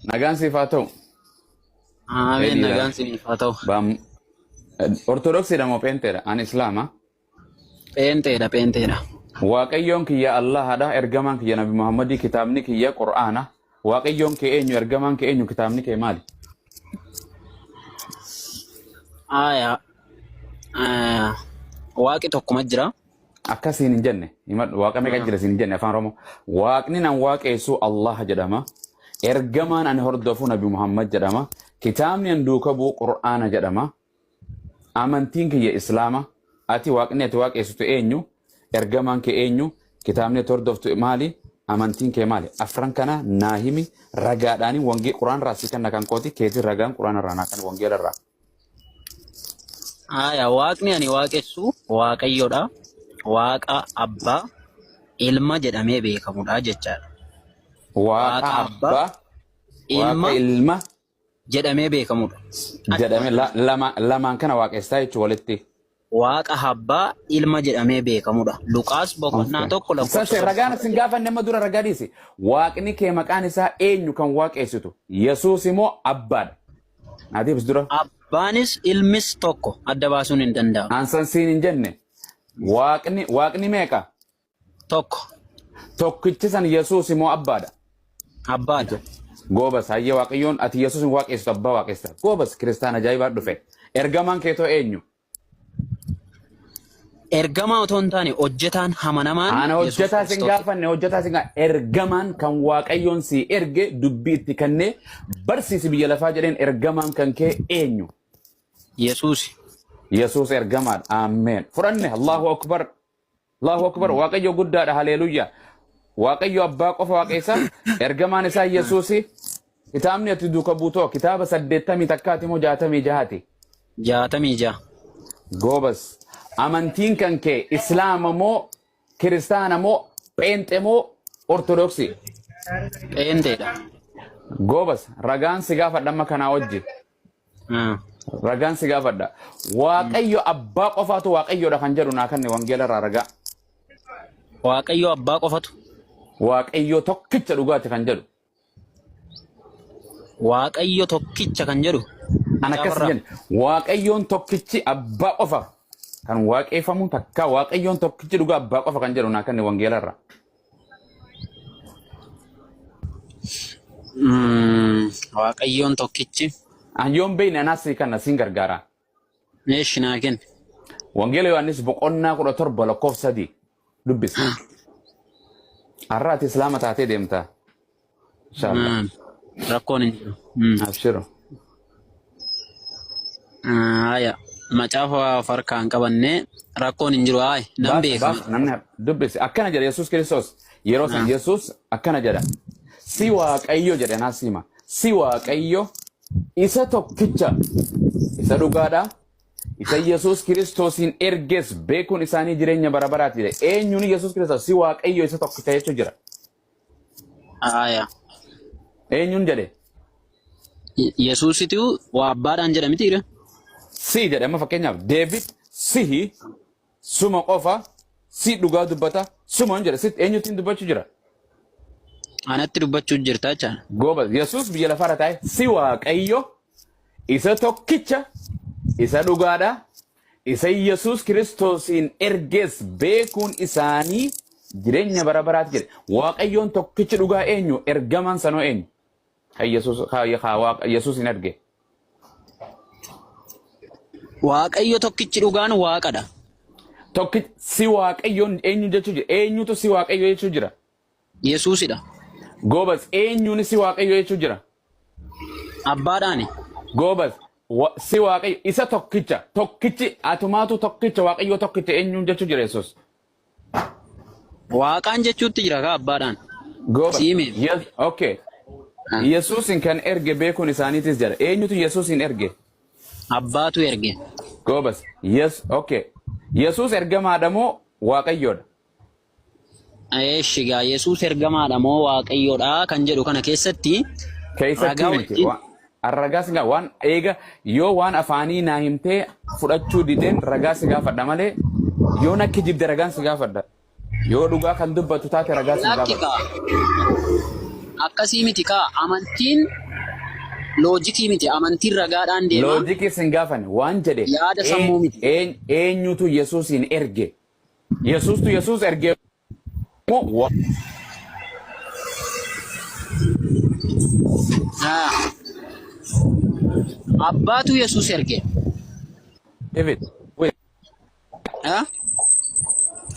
nagaan siif haa ta'u. Ameen nagaan siif haa ta'u. Ortodoksiidha moo peenteedha? Ani Islaama. Peenteedha. Waaqayyoon kiyya Allahadha, ergamaan kiyya Nabi Muhammadii, kitaabni kiyya Qur'aana. Waaqayyoon kee eenyu, ergamaan kee eenyu, kitaabni kee maali? Waaqi tokkuma jira. Akkasiin hin jenne. Waaqa meeqa jira siin hin jenne afaan Oromoo. Waaqni nan waaqessu Allah jedhama. Ergamaan ani hordofu Nabi Muhammad jedhama. Kitaabni an duuka bu'u Qur'aana jedhama. Amantiin kiyya Islaama. Ati waaqni ati waaqessitu eenyu? Ergamaan kee eenyu? Kitaabni ati hordoftu maali? Amantiin kee maali? Afran kana naa himi ragaadhaanii wangee Qur'aan raasii kan nakan kooti keetii ragaan Qur'aan irraa nakan wangee irraa. Waaqni ani waaqessu Waaqayyoodha. Waaqa abbaa ilma jedhamee beekamudha jechaadha. Waaqa abbaa ilma jedhamee beekamudha. Jedhamee lamaan kana waaqessaa jechuun walitti. Waaqa abbaa ilma jedhamee beekamudha. Luqaas boqonnaa tokko lakkoofsa. Ragaan isin gaafanne amma dura ragaa dhiisi. Waaqni kee maqaan isaa eenyu kan waaqessitu? Yesuus immoo abbaadha. Naatiifis dura. Abbaanis ilmis tokko adda baasuun hin danda'amu. Ansan siin hin jenne. Waaqni meeqa? Tokko. Tokkichi san Yesuus immoo abbaadha. Abbaadha. Goobas hayyee Waaqayyoon ati Yesuus hin waaqessitu abbaa waaqessa. Goobas kiristaan ajaa'ibaa dhufe. Ergamaan keetoo eenyu? Ergamaa otoo hin taane hojjetaan hamanamaan. Ana hojjetaa sin gaafanne hojjetaa sin ergamaan kan Waaqayyoon si erge dubbii itti kennee barsiisi biyya lafaa jedheen ergamaan kan kee eenyu? Yesuus. Yesuus ergamaadha. Ameen. Furanne Allahu Akbar. Allahu Akbar. Waaqayyo guddaadha. Haleluuyaa. Waaqayyo abbaa qofa waaqessa. Ergamaan isaa Yesuusi. Kitaabni ati duuka buutoo kitaaba 80 takkaati moo 66? 66. Goobas. Amantiin kan kee Islaama moo Kiristaana moo Pheenxe moo Ortodoksii? Pheenteedha. Goobas. Ragaan si gaafadha amma kanaa wajji. Ragaan si gaafadha. Waaqayyo abbaa qofaatu Waaqayyoodha kan jedhu naa kanne wangeela irraa ragaa. Waaqayyo abbaa qofatu. Waaqayyo tokkicha dhugaati kan jedhu. Waaqayyo tokkicha kan jedhu. Ana akkas jenna. Waaqayyoon tokkichi abbaa qofa kan waaqeffamu takka Waaqayyoon tokkichi dhugaa abbaa qofa kan jedhu naa kanne wangeela irraa. Waaqayyoon tokkichi. Yoon beeyne anaas kana siin gargaara. Meeshi naa kenna. Wangeela Yohaannis boqonnaa 17 lakkoofsa 3 dubbisi. Har'aati Islaama taatee deemta. Inshallah. Rakkoon hin jiru. Abshiru. Macaafa farkaan qabannee rakkoon hin jiru. Nan beeka. Namni dubbisi. Akkana jedha Yesuus Kiristoos. Yeroo san Yesuus akkana jedha. Si Waaqayyo jedhe naas hima. Si Waaqayyo isa tokkicha isa dhugaadha. Isa Yesuus Kiristoosin erges beekuun isaanii jireenya bara baraati jedhe. Eenyuun Yesuus Kiristoos si Waaqayyo isa tokkicha jechuu jira. Eenyuun jedhe? Yesuusitu waa abbaadhaan jedha mitiire? Si jedhe amma fakkeenyaaf Deevid sihi suma qofa si dhugaa dubbata suma jedhe si eenyutiin dubbachuu jira? Anatti dubbachuu jirta jecha. Goobas Yesuus biyya lafaarra taa'e si Waaqayyo isa tokkicha isa dhugaadha. Isa Yesuus Kiristoosin erges beekuun isaanii jireenya bara baraati jedhe. Waaqayyoon tokkichi dhugaa eenyu? Ergamaan sanoo eenyu? Yesuusin erge. Waaqayyo tokkichi dhugaan Waaqadha. Tokkichi si Waaqayyoon eenyu jechuu jira? Eenyutu si Waaqayyo jechuu jira? Yesuusidha. Goobas eenyuun si Waaqayyo jechuu jira? Abbaadhaani. Goobas si Waaqayyo isa tokkicha tokkichi atumaatu tokkicha Waaqayyo tokkicha eenyuun jechuu jira Yesuus? Waaqaan jechuutti jira ka abbaadhaan. Goobas. Okay. Yesuusin kan erge beekuun isaaniitis jira. Eenyutu Yesuusin erge? Abbaatu erge. Goobas. Okay. Yesuus ergamaadha moo Waaqayyoodha? Eeshigaa Yesuus ergamaadha moo Waaqayyoodha kan jedhu kana keessatti ragaas waan eega yoo waan afaanii naa himtee fudhachuu dideen ragaas gaafadha malee yoo nakki jibde ragaas gaafadha. Yoo dhugaa kan dubbatu taate ragaas gaafadha. Akkasii miti kaa amantiin loojikii miti amantiin ragaadhaan deema. Loojikii sin gaafan waan jedhe Yaada sammuu miti. eenyutu Yesuusin erge? Yesuustu Yesuus erge moo Abbaatu Yesuus erge. David? Wait.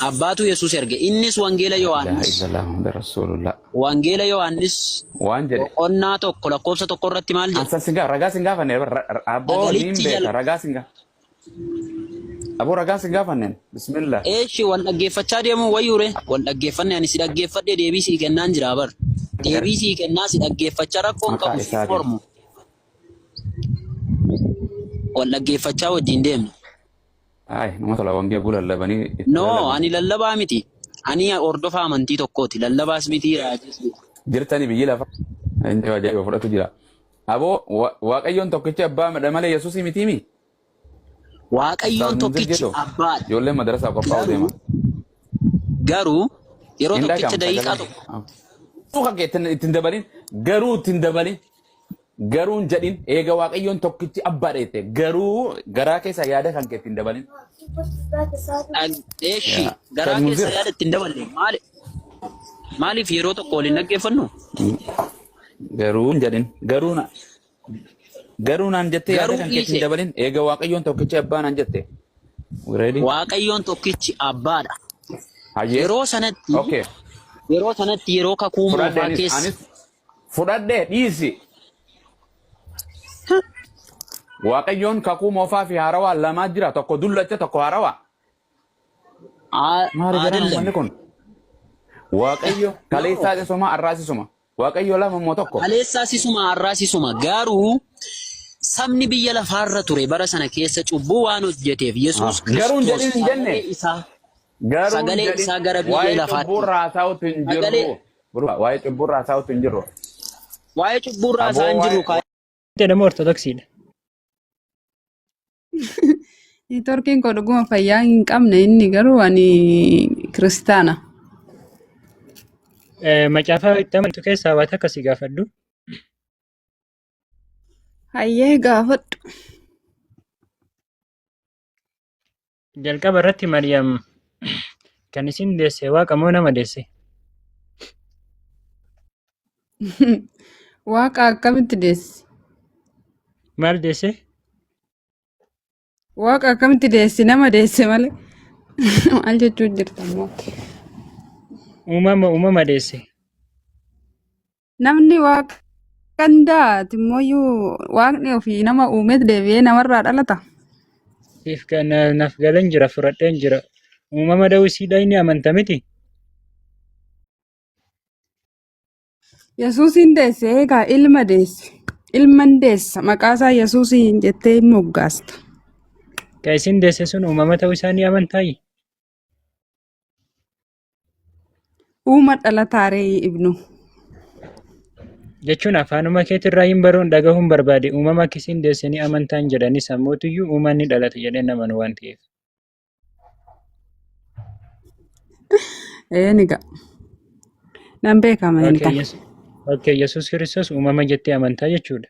Abbaatu Yesuus erge. Innis wangeela La Yohaannis. ilaha illallah rasulullah. Wangeela Yohaannis Waan jedhe boqonnaa tokko lakkoofsa tokko irratti maal jedha? ansa singa ragaa sin gaafanne aboo niin beeka ragaa singa aboo ragaa sin gaafanne bismillah. Eeshi wal dhaggeeffachaa deemu wayyure wal dhaggeeffanne ani si dhaggeeffadhe deebii sii kennaan jira bar. Deebii sii kennaa si dhaggeeffachaa rakkoon qabu si formu. Wal dhaggeeffachaa wajjin deemna. Ay nama tola wangee gula labanii. No ani lallabaa miti. Ani hordofaa amantii tokkooti. Lallabaas miti raajis miti. Jirtani biyyi lafa inni ajaa'iba fudhatu jira. Aboo Waaqayyoon tokkichi abbaa malee Yesuusii mitiimi? Waaqayyoon tokkichi abbaadha. Ijoolleen madarasaa qophaa'u deema. Garuu yeroo tokkicha daqiiqaa tokko. Suuqa kee ittiin dabalin garuu ittiin dabalin garuun jedhin eega Waaqayyoon tokkichi abbaadha jette garuu garaa keessa yaada kan kee ittiin dabalin. Eeshi garaa keessa yaada ittiin daballe maaliif yeroo tokko waliin dhaggeeffannu? Garuun jedhin garuunaan jettee yaada kan kee ittiin dabalin eega Waaqayyoon tokkichi abbaanaan jette. Waaqayyoon tokkichi abbaadha. Yeroo sanatti yeroo kakuu moofaa keessa. Fudhadhee dhiisi. Waaqayyoon kakuu moofaa fi haarawaa lamaa jira tokko dullacha tokko haarawaa. Maali jedhama wanni kun? Waaqayyo kaleessaa sisuma arraasisuma. Waaqayyo lama moo tokko? Kaleessaa sisuma arraasisuma garuu sabni biyya lafaarra ture bara sana keessa cubbuu waan hojjeteef Yesuus Garuun jedhin hin jenne. Sagalee isaa gara biyya lafaatti. Waa'ee cubburraa haasa'uutu hin jirru. Waa'ee cubburraa haasa'uutu hin jirru. Waa'ee cubburraa haasa'aa hin jirru. Nama ortodoksiidha. Turkiin koo dhuguma fayyaa hin qabne inni garuu ani kiristaana. Macaafaa itti amantu keessaa waan akkasii gaafadhu. Hayyee gaafadhu. Jalqaba irratti Mariyaam kan isin deesse waaqa moo nama deesse? Waaqa akkamitti deesse? Maal deesse? Waaqa akkamitti deesse nama deesse malee maal jechuun jirta immoo? Uumama deesse. Namni waaqa kandaati immoo waaqni ofii nama uumeet deebi'ee namarraa dhalata. If naaf galan jira fudhadheen jira. Uumama dawisiidha inni amanta miti. Yesuusin deesse eegaa ilma deesse. Ilman deessa maqaasaa Yesuusin jettee moggaasta. Ka isin deesse sun uumama ta'uu isaanii amantaayi. Uuma dhalataaree ibnu. Jechuun afaanuma keetirraa hin baruun dhagahuun barbaade uumama akkasiin deessanii amantaan jedhanii sammuutiyyuu uumanni dhalata jedhee naman waan ta'eef. Ni ga'a. Nan beekama inni kana. Okay, Yesuus Kiristoos uumama jettee amantaa jechuudha.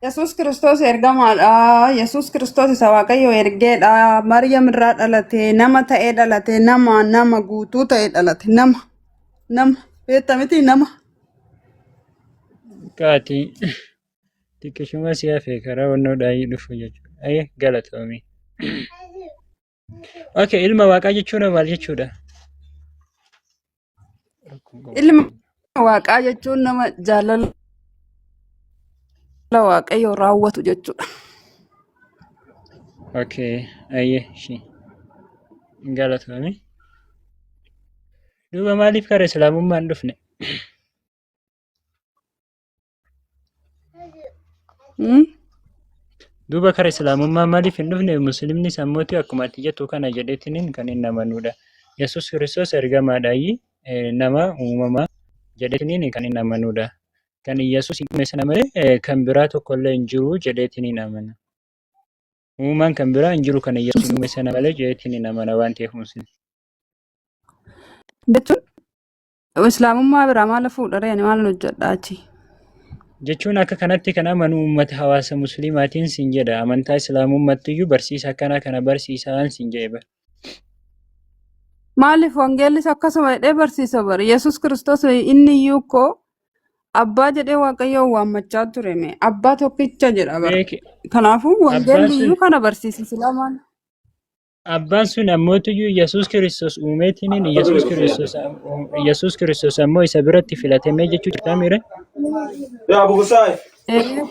Yesuus Kiristoos ergamaadha. Yesuus Kiristoos isa Waaqayyo ergeedha. Maryam irraa dhalate, nama ta'ee dhalate, nama guutuu ta'ee dhalate, nama beekta miti nama. Qaati xiqqishuma si hafee karaa wannoodhaa dhufu jechuudha. Ayyee galatoomii. Okay, ilma waaqaa jechuun maal jechuudha? Ilma waaqaa jechuun nama jaalala Waaqayyo raawwatu jechuudha. Okay, ayyee shi galatoomii. Duuba maaliif karaa islaamummaan dhufne? Duuba karaa islaamummaa maaliif hin dhufne? Musliimni sammuutii akkuma ati jettu kana jedheetiniin kan hin amanuudha. Yesuus Kiristoos ergamaadhaayi nama uumama jedheetiniin kan hin amanuudha. Kan Yesuus uume sana malee kan biraa tokkollee hin jiru jedheetiniin amana. Uumaan kan biraa hin jiru kan Yesuus uume sana malee jedheetiniin amana waan ta'eef musliimni. Jechuun islaamummaa biraa maal fuudharee ani maal hojjedhaa achi? jechuun akka kanatti kan amanu uummata hawaasa musliimaatiin siin jedha. Amantaa islaamummaattiyyuu barsiisa akkanaa kana barsiisaan siin jedhe bara. Maaliif wangeellis akkasuma jedhee barsiisa bara. Yesus Kiristoos inni iyyuu koo abbaa jedhee Waaqayyoon waammachaa ture mee abbaa tokkicha jedha bara. Beeki Kanaafuu abbaan wangeelli sun iyyuu kana barsiisa silamaan. abbaan sun ammootiyyuu Yesuus Kiristoos uumeetiniin Yesuus Kiristoos ammoo isa biratti filatamee jechuu jirtaa mire. Eeyyee.